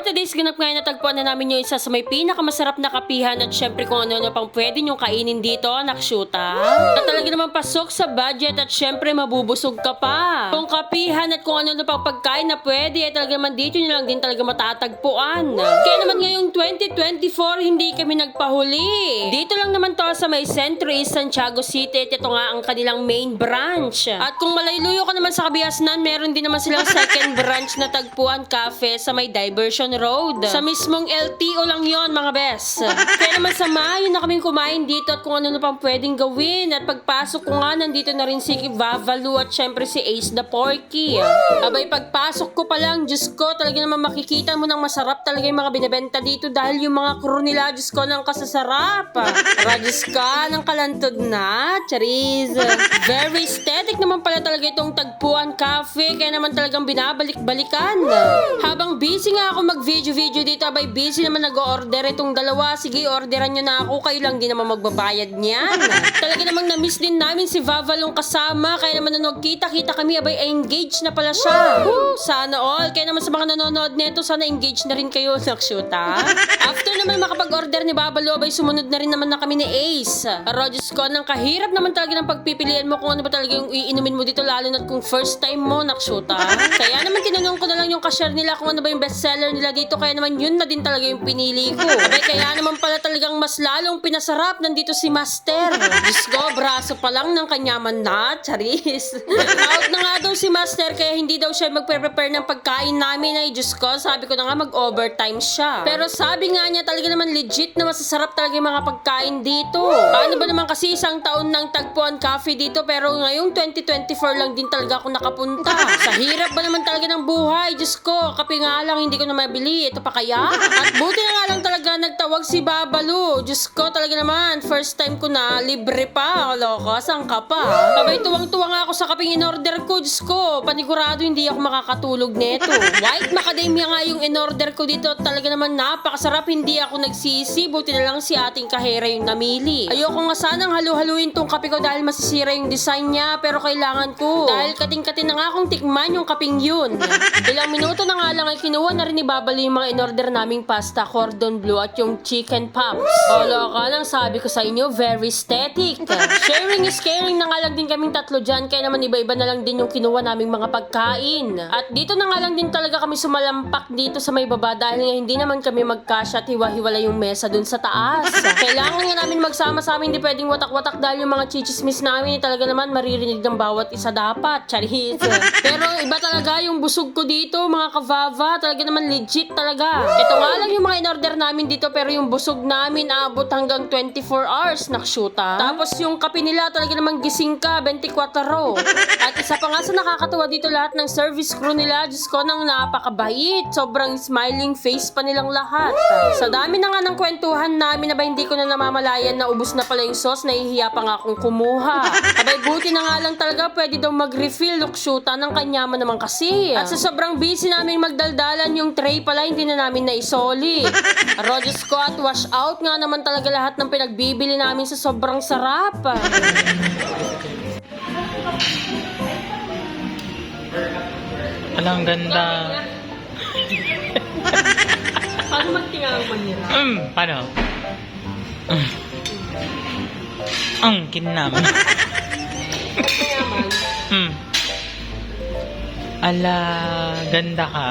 today's ganap ngayon, natagpuan na namin yung isa sa may pinakamasarap na kapihan at syempre kung ano-ano pang pwede nyong kainin dito, nakshuta. At talaga naman pasok sa budget at syempre mabubusog ka pa. Kung kapihan at kung ano-ano pang pagkain na pwede, ay talaga naman dito nyo lang din talaga matatagpuan. Kaya naman ngayong 2024, hindi kami nagpahuli. Dito lang naman to sa may Centro East Santiago City at ito nga ang kanilang main branch. At kung malayluyo ka naman sa Kabiasnan, meron din naman silang second branch na Tagpuan Cafe sa may Diversion Road. Sa mismong LTO lang yon mga bes. Kaya naman samahin na kaming kumain dito at kung ano na pang pwedeng gawin. At pagpasok ko nga, nandito na rin si Vavalu at syempre si Ace the Porky. Abay, pagpasok ko pa lang, Diyos ko, talaga naman makikita mo ng masarap talaga yung mga binibenta dito dahil yung mga crew nila, Diyos ko, ng kasasarap. Diyos ko, ng kalantod na. Charis. Very aesthetic naman pala talaga itong Tagpuan Cafe, kaya naman talagang binabalik-balikan. Habang busy nga ako mag-video dito, abay busy naman nag-order itong dalawa. Sige, orderan nyo na ako, kayo lang din naman magbabayad niyan. Talaga namang na-miss din namin si Vavalong kasama, kaya naman nung kita-kita kami, abay engaged na pala siya. Sana all. Kaya naman sa mga nanonood nito, sana engaged na rin kayo, nakshuta. After naman makapag-order ni Babalo, abay sumunod na rin naman na kami ni Ace. Diyos ko, nang kahirap naman talaga ng pagpipilian mo kung ano ba talaga yung iinumin mo dito, lalo na kung first time mo, nakshuta. Kaya naman tinanong ko na lang yung cashier nila kung ano ba yung bestseller nila dito, kaya naman yun na din talaga yung pinili ko. Abay, kaya naman pala talagang mas lalong pinasarap nandito si Master. Diyos ko, braso pa lang ng kanyaman na, charis. Out na nga daw si Master, kaya hindi daw siya magpe-prepare ng pagkain namin. Ay, Diyos ko, sabi ko na nga mag-overtime siya. Pero sabi nga niya talaga naman legit na masasarap talaga yung mga pagkain dito. Paano ba naman kasi isang taon ng Tagpuan Cafe dito, pero ngayong 2024 lang din talaga ako nakapunta. Sa hirap ba naman talaga ng buhay, Diyos ko, kape nga lang hindi ko na mabili. Ito pa kaya? At buti na nga lang talaga nagtawag si Babalu. Diyos ko, talaga naman, first time ko na, libre pa. Loko, saan ka pa? Abay, tuwang-tuwa nga ako sa kapeng in-order ko. Diyos ko, panigurado hindi ako makakatulog neto. White macadamia nga yung in-order ko dito. Talaga naman napakasarap, hindi ako nagsisi. Buti na lang si ating kahera yung namili. Ayoko nga sanang halu-haluin tong kape ko dahil masisira yung design niya, pero kailangan ko. Dahil kating-kating na nga akong tikman yung kaping yun. Ilang minuto na nga lang ay kinuha na rin ni Babali yung mga in-order naming pasta, cordon bleu at yung chicken pops. Olo ka lang, sabi ko sa inyo, very aesthetic. Sharing is caring na nga lang din kaming tatlo dyan, kaya naman iba-iba na lang din yung kinuha naming mga pagkain. At dito na nga lang din talaga kami sumalampak dito sa may baba dahil nga hindi naman kami magkasya at hiwa-hiwala yung mesa dun sa taas. Kailangan nga namin magsama-sama, hindi pwedeng watak-watak dahil yung mga chichismis namin talaga naman maririnig ng bawat isa dapat. Charis. Pero iba talaga yung busog ko dito, mga kavava. Talaga naman legit talaga. Ito nga lang yung mga in-order namin dito, pero yung busog namin aabot hanggang 24 hours, nakshuta. Tapos yung kape nila talaga naman gising ka, 24. At isa pa nga sa nakakatuwa dito, lahat ng service crew nila, Diyos ko, nang napakabait. Sobrang smiling face pa nilang lahat. Sa dami na nga ng kwentuhan namin, abay hindi ko na namamalayan na ubus na pala yung sauce, nahihiya pa nga akong kumuha. Abay buti na nga lang talaga, pwede daw mag-refill, lukshuta ng kanyaman naman kasi. At sa sobrang busy namin magdaldalan, yung tray pala hindi na namin naisoli. Diyos ko, at wash out nga naman talaga lahat ng pinagbibili namin sa sobrang sarap. Alang ganda. Paano magtinga ang manira? Paano? Ang kinam. Ala, ganda ka.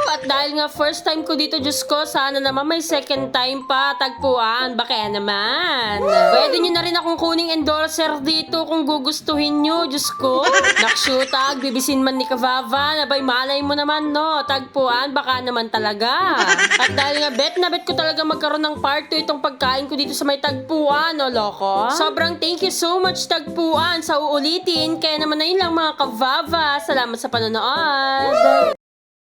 At dahil nga first time ko dito, Diyos ko, sana naman may second time pa, Tagpuan. Baka naman. Pwede nyo na rin akong kuning endorser dito kung gugustuhin nyo, Diyos ko. Nakshutag, bibisin man ni Kavava, nabay malay mo naman, no? Tagpuan, baka naman talaga. At dahil nga bet na bet ko talaga magkaroon ng part 2 itong pagkain ko dito sa may Tagpuan, no, loko? Sobrang thank you so much, Tagpuan, sa uulitin. Kaya naman na yun lang, mga Kavava. Salamat sa panonood.